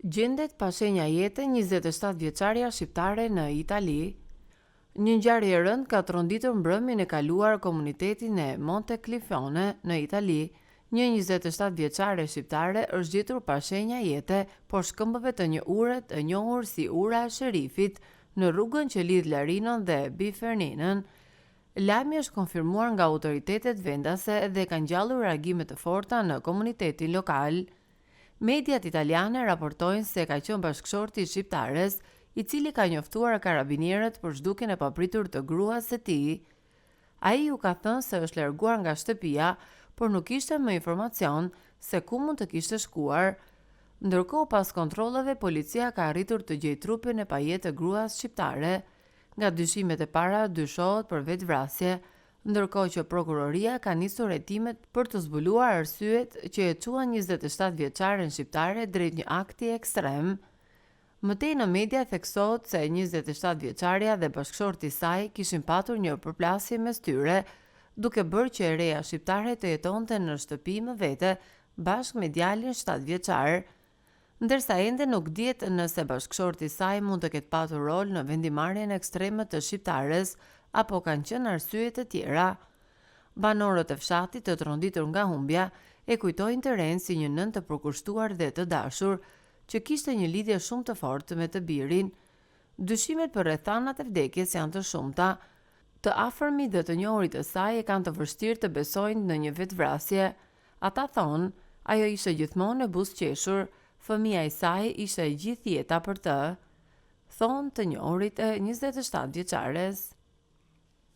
Gjendet pa shenja jete 27 vjeçaria shqiptare në Itali. Një ngjarje e rëndë ka tronditur mbrëmjen e kaluar komunitetin e Monteclifone në Itali. Një 27 vjeçare shqiptare është gjetur pa shenja jete poshtë këmbëve të një ure të njohur si ura e sherifit në rrugën që lidh Larinon dhe Biferninën. Lajmi është konfirmuar nga autoritetet vendase dhe ka ngjallur reagime të forta në komunitetin lokal. Mediat italiane raportojnë se ka qenë bashkëshorti i shqiptares, i cili ka njoftuar karabinierët për zhdukjen e papritur të gruas së tij. Ai u ka thënë se është larguar nga shtëpia, por nuk kishte më informacion se ku mund të kishte shkuar. Ndërkohë, pas kontrolleve, policia ka arritur të gjejë trupin e pajet të gruas shqiptare. Nga dyshimet e para dyshohet për vetvrasje, ndërkohë që prokuroria ka nisur hetimet për të zbuluar arsyet që e çuan 27 vjeçaren shqiptare drejt një akti ekstrem. Mëtej në media theksohet se 27 vjeçaria dhe bashkëshorti i saj kishin patur një përplasje mes tyre, duke bërë që e reja shqiptare të jetonte në shtëpi me vete bashkë me djalin 7 vjeçar, ndërsa ende nuk dihet nëse bashkëshorti i saj mund të ketë patur rol në vendimarrjen ekstreme të shqiptares apo kanë qenë arsye të tjera. Banorët e fshatit të tronditur nga humbja e kujtojnë të renë si një nënë të përkushtuar dhe të dashur, që kishte një lidhje shumë të fortë me të birin. Dyshimet për rrethanat e vdekjes janë të shumta. Të afërmit dhe të njohurit të saj e kanë të vështirë të besojnë në një vetvrasje. Ata thonë, ajo ishte gjithmonë e buzëqeshur, fëmia e saj ishte e gjithë jeta për të, thonë të njohurit e 27 vjeçares.